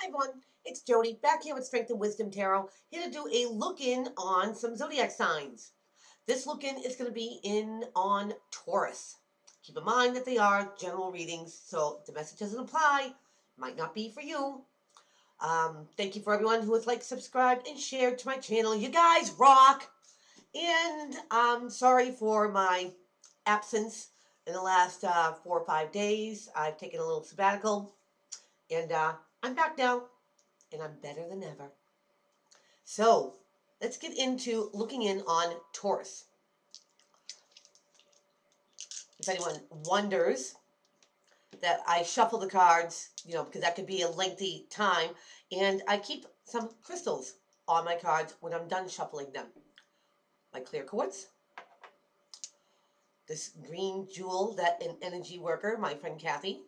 everyone, it's Jody back here with Strength and Wisdom Tarot, here to do a look-in on some zodiac signs. This look-in is going to be in on Taurus. Keep in mind that they are general readings, so if the message doesn't apply, might not be for you. Thank you for everyone who has liked, subscribed, and shared to my channel. You guys rock! And I'm sorry for my absence in the last 4 or 5 days. I've taken a little sabbatical, and I'm back now, and I'm better than ever. So, let's get into looking in on Taurus. If anyone wonders that I shuffle the cards, because that could be a lengthy time, and I keep some crystals on my cards when I'm done shuffling them. My clear quartz, this green jewel that an energy worker, my friend Kathy,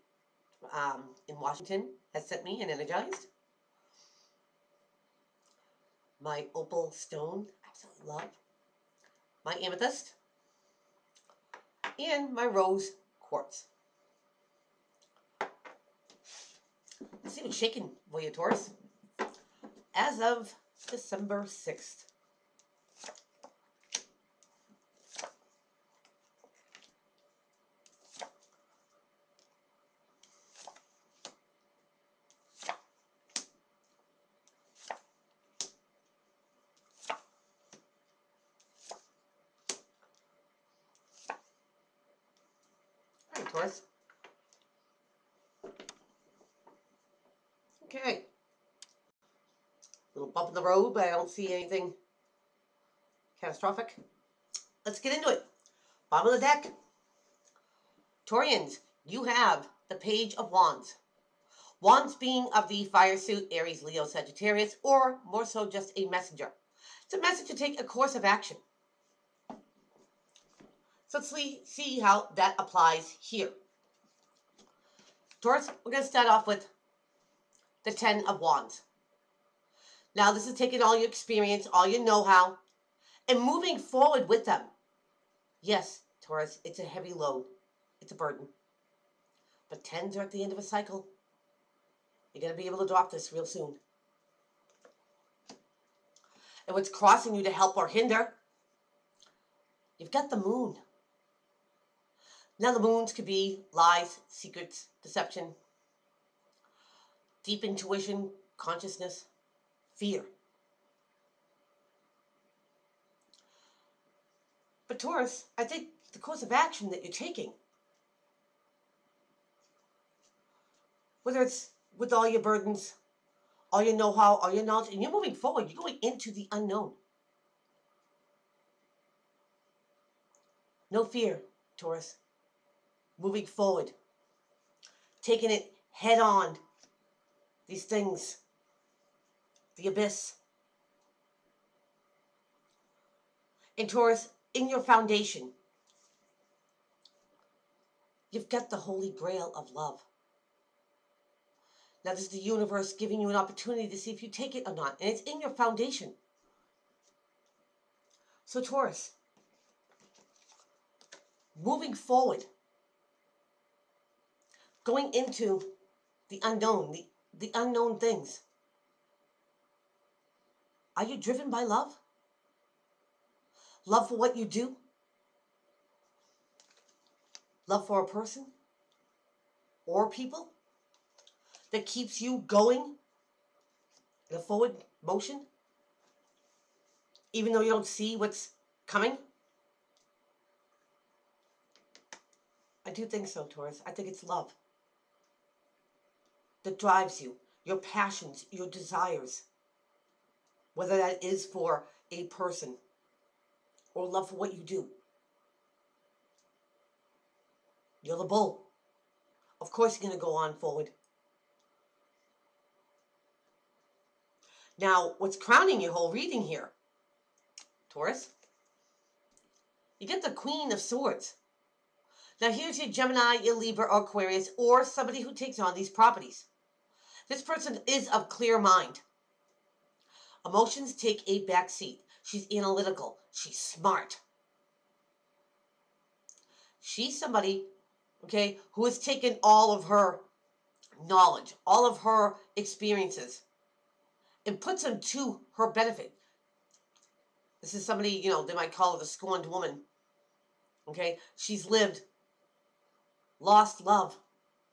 in Washington, has sent me and energized. My opal stone, absolutely love. My amethyst. And my rose quartz. Let's see what's shaking for you, Taurus. As of December 6th. Taurus. Okay. Little bump in the road, but I don't see anything catastrophic. Let's get into it. Bottom of the deck. Taurians, you have the Page of Wands. Wands being of the fire suit, Aries, Leo, Sagittarius, or more so just a messenger. It's a message to take a course of action. So let's see how that applies here. Taurus, we're going to start off with the 10 of Wands. Now, this is taking all your experience, all your know-how, and moving forward with them. Yes, Taurus, it's a heavy load. It's a burden. But 10s are at the end of a cycle. You're going to be able to drop this real soon. And what's crossing you to help or hinder, you've got the moon. Now the moons could be lies, secrets, deception, deep intuition, consciousness, fear. But Taurus, I think the course of action that you're taking, whether it's with all your burdens, all your know-how, all your knowledge, and you're moving forward, you're going into the unknown. No fear, Taurus. Moving forward, taking it head on, these things, the abyss. And Taurus, in your foundation, you've got the Holy Grail of love. Now this is the universe giving you an opportunity to see if you take it or not, and it's in your foundation. So Taurus, moving forward, going into the unknown, the unknown things. Are you driven by love? Love for what you do? Love for a person or people that keeps you going in a forward motion, even though you don't see what's coming? I do think so, Taurus. I think it's love that drives you, your passions, your desires, whether that is for a person or love for what you do. You're the bull. Of course you're going to go on forward. Now, what's crowning your whole reading here, Taurus? You get the Queen of Swords. Now, here's your Gemini, your Libra, or Aquarius, or somebody who takes on these properties. This person is of clear mind. Emotions take a back seat. She's analytical. She's smart. She's somebody, okay, who has taken all of her knowledge, all of her experiences, and puts them to her benefit. This is somebody, they might call her the scorned woman. Okay? She's lived, lost love,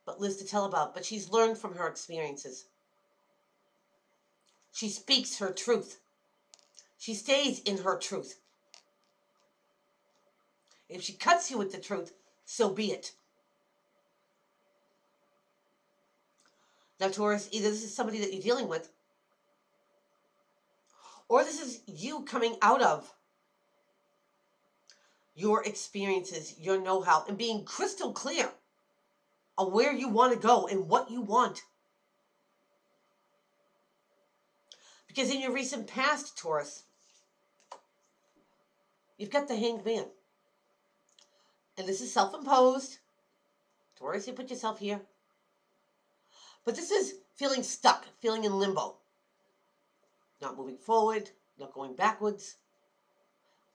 but lives to tell about. But she's learned from her experiences. She speaks her truth. She stays in her truth. If she cuts you with the truth, so be it. Now, Taurus, either this is somebody that you're dealing with, or this is you coming out of your experiences, your know-how, and being crystal clear on where you want to go and what you want. Because in your recent past, Taurus, you've got the Hanged Man. And this is self-imposed. Taurus, you put yourself here. But this is feeling stuck, feeling in limbo. Not moving forward, not going backwards.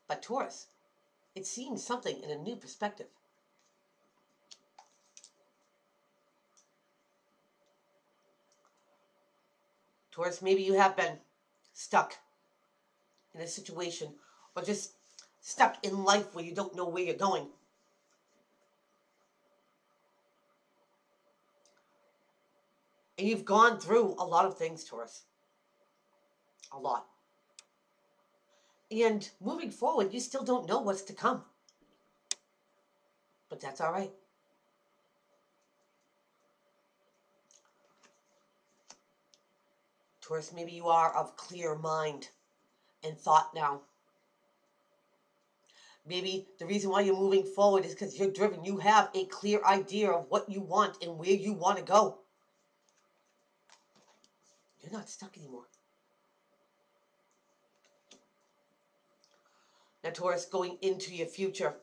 But Taurus, it's seeing something in a new perspective. Taurus, maybe you have been stuck in a situation, or just stuck in life where you don't know where you're going. And you've gone through a lot of things, Taurus. A lot. And moving forward, you still don't know what's to come. But that's all right. Taurus, maybe you are of clear mind and thought now. Maybe the reason why you're moving forward is because you're driven. You have a clear idea of what you want and where you want to go. You're not stuck anymore. Now, Taurus, going into your future.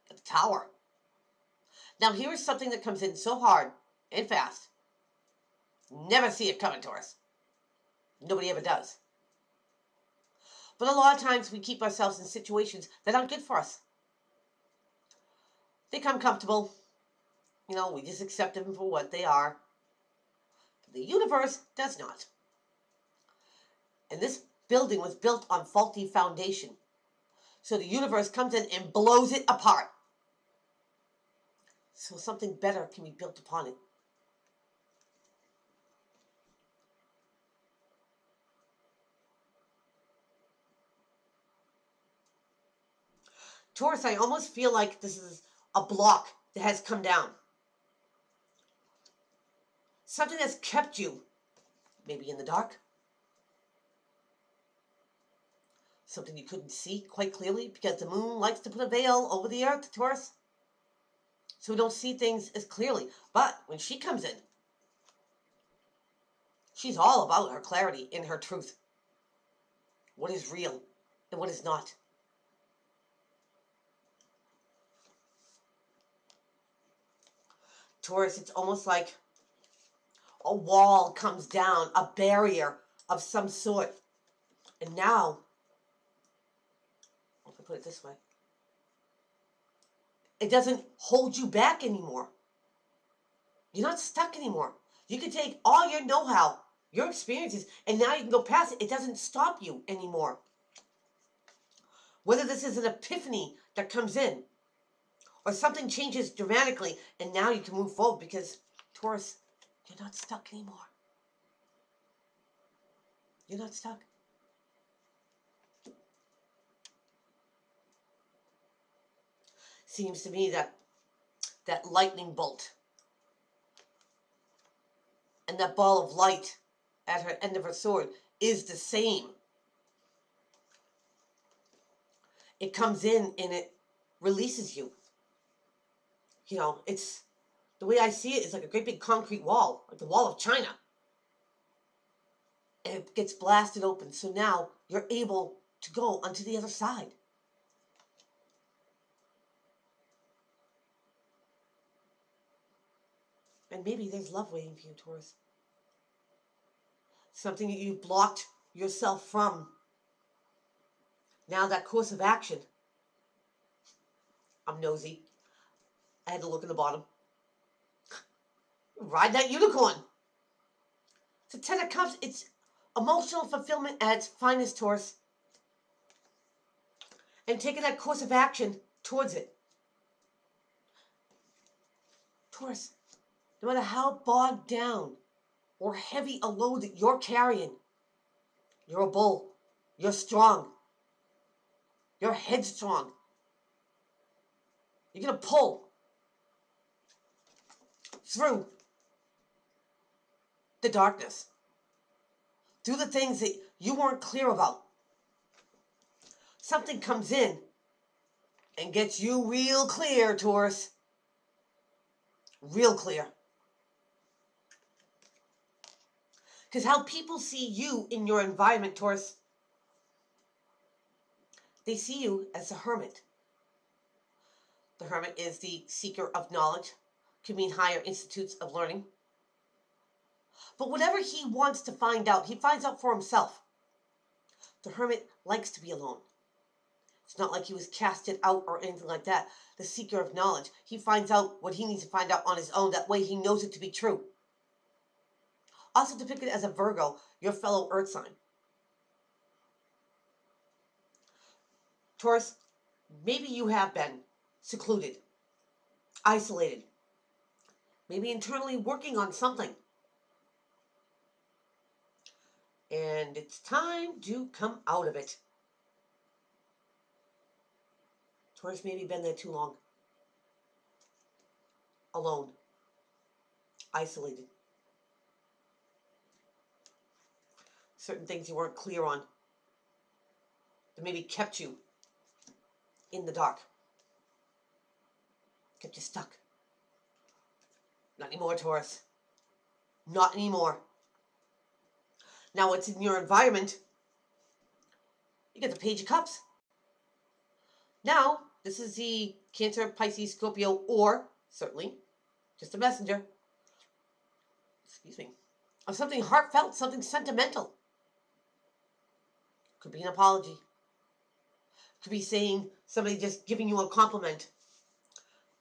The Tower. Now, here is something that comes in so hard and fast. Never see it coming, Taurus. Nobody ever does. But a lot of times we keep ourselves in situations that aren't good for us. They come comfortable. We just accept them for what they are. But the universe does not. And this building was built on faulty foundation. So the universe comes in and blows it apart. So something better can be built upon it. Taurus, I almost feel like this is a block that has come down. Something that's kept you maybe in the dark. Something you couldn't see quite clearly because the moon likes to put a veil over the earth, Taurus. So we don't see things as clearly. But when she comes in, she's all about her clarity and her truth. What is real and what is not. Taurus, it's almost like a wall comes down, a barrier of some sort. And now, if I put it this way, it doesn't hold you back anymore. You're not stuck anymore. You can take all your know-how, your experiences, and now you can go past it. It doesn't stop you anymore. Whether this is an epiphany that comes in, or something changes dramatically, and now you can move forward because, Taurus, you're not stuck anymore. You're not stuck. Seems to me that lightning bolt and that ball of light at her end of her sword is the same. It comes in and it releases you. It's the way I see it is like a great big concrete wall, like the wall of China. And it gets blasted open. So now you're able to go onto the other side. And maybe there's love waiting for you, Taurus. Something that you blocked yourself from. Now that course of action. I'm nosy. I had to look in the bottom. Ride that unicorn. It's a 10 of Cups. It's emotional fulfillment at its finest, Taurus. And taking that course of action towards it. Taurus, no matter how bogged down or heavy a load that you're carrying, you're a bull. You're strong. You're headstrong. You're going to pull through the darkness, through the things that you weren't clear about. Something comes in and gets you real clear, Taurus. Real clear. Because how people see you in your environment, Taurus, they see you as a hermit. The hermit is the seeker of knowledge. Could mean higher institutes of learning. But whatever he wants to find out, he finds out for himself. The hermit likes to be alone. It's not like he was casted out or anything like that. The seeker of knowledge. He finds out what he needs to find out on his own. That way he knows it to be true. Also depicted as a Virgo, your fellow earth sign. Taurus, maybe you have been secluded, isolated, maybe internally working on something. And it's time to come out of it. Taurus, maybe been there too long. Alone. Isolated. Certain things you weren't clear on. That maybe kept you in the dark. Kept you stuck. Not anymore, Taurus. Not anymore. Now what's in your environment? You get the Page of Cups. Now, this is the Cancer, Pisces, Scorpio, or, certainly, just a messenger, excuse me, of something heartfelt, something sentimental. Could be an apology. Could be saying somebody just giving you a compliment.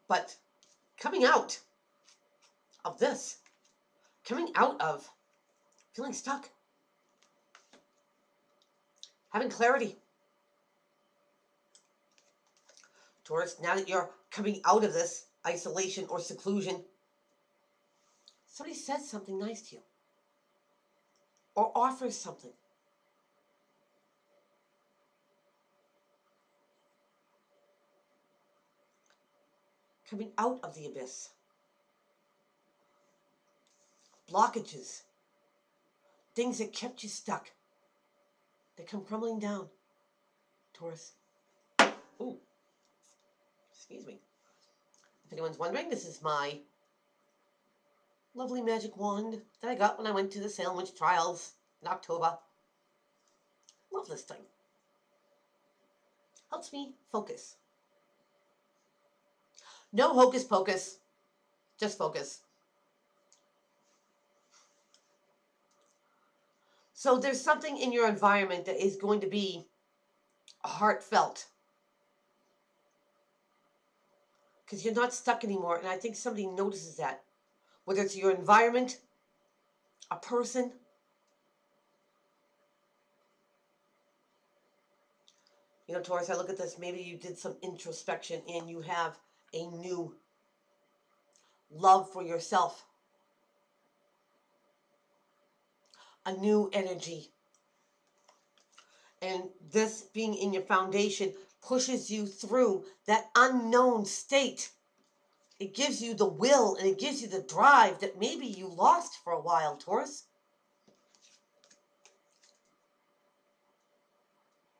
But coming out of this, coming out of feeling stuck, having clarity. Taurus, now that you're coming out of this isolation or seclusion, somebody says something nice to you or offers something. Coming out of the abyss. Blockages. Things that kept you stuck. They come crumbling down. Taurus. Ooh. Excuse me. If anyone's wondering, this is my lovely magic wand that I got when I went to the Salem Witch Trials in October. Love this thing. Helps me focus. No hocus pocus. Just focus. So there's something in your environment that is going to be heartfelt. Because you're not stuck anymore. And I think somebody notices that. Whether it's your environment, a person. You know, Taurus, I look at this. Maybe you did some introspection and you have a new love for yourself. A new energy. And this being in your foundation pushes you through that unknown state. It gives you the will and it gives you the drive that maybe you lost for a while, Taurus.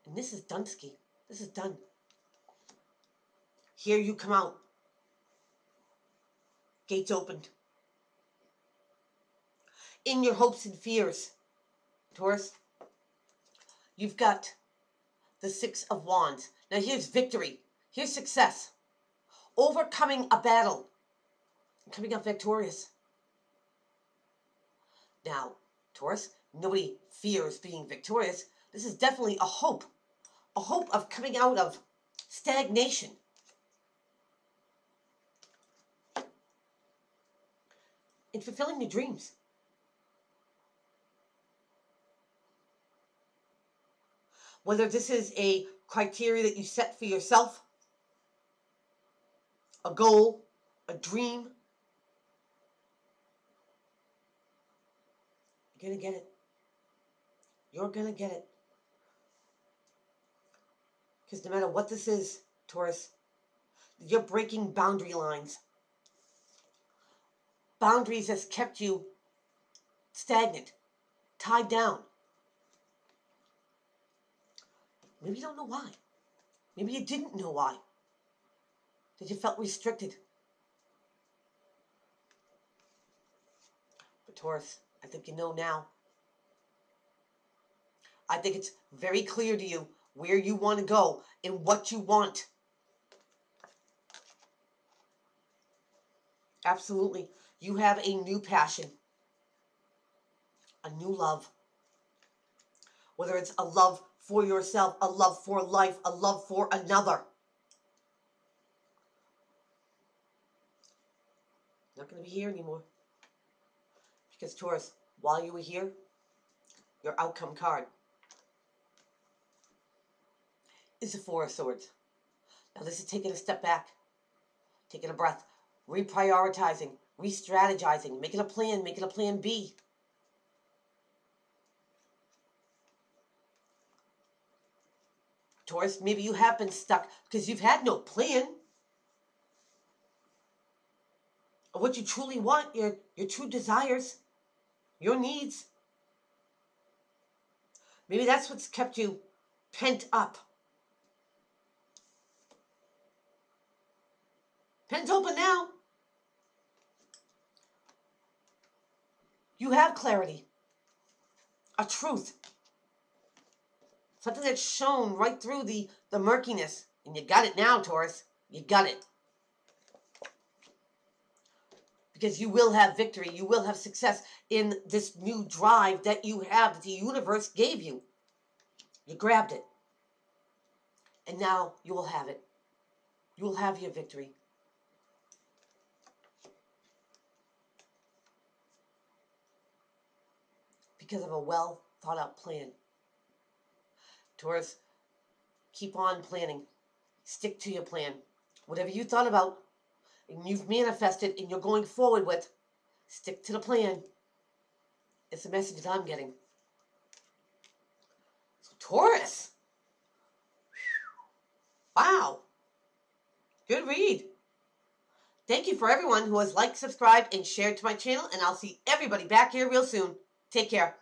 And this is Dunsky. This is done. Here you come out. Gates opened. In your hopes and fears, Taurus, you've got the Six of Wands. Now here's victory. Here's success. Overcoming a battle. Coming out victorious. Now, Taurus, nobody fears being victorious. This is definitely a hope. A hope of coming out of stagnation. in fulfilling your dreams. Whether this is a criteria that you set for yourself, a goal, a dream, you're going to get it. You're going to get it. Because no matter what this is, Taurus, you're breaking boundary lines. Boundaries that's kept you stagnant, tied down. Maybe you don't know why. Maybe you didn't know why. That you felt restricted. But Taurus, I think you know now. I think it's very clear to you where you want to go and what you want. Absolutely. You have a new passion. A new love. Whether it's a love for yourself, a love for life, a love for another. Not going to be here anymore. Because Taurus, while you were here, your outcome card is the Four of Swords. Now this is taking a step back, taking a breath, reprioritizing, re-strategizing, making a plan B. Taurus, maybe you have been stuck because you've had no plan of what you truly want, your true desires, your needs. Maybe that's what's kept you pent up. Pen's open now. You have clarity, a truth, something that's shown right through the murkiness. And you got it now, Taurus. You got it. Because you will have victory. You will have success in this new drive that you have, that the universe gave you. You grabbed it. And now you will have it. You will have your victory. Because of a well thought out plan. Taurus, keep on planning. Stick to your plan. Whatever you thought about and you've manifested and you're going forward with, stick to the plan. It's the message that I'm getting. So Taurus. Wow. Good read. Thank you for everyone who has liked, subscribed, and shared to my channel, and I'll see everybody back here real soon. Take care.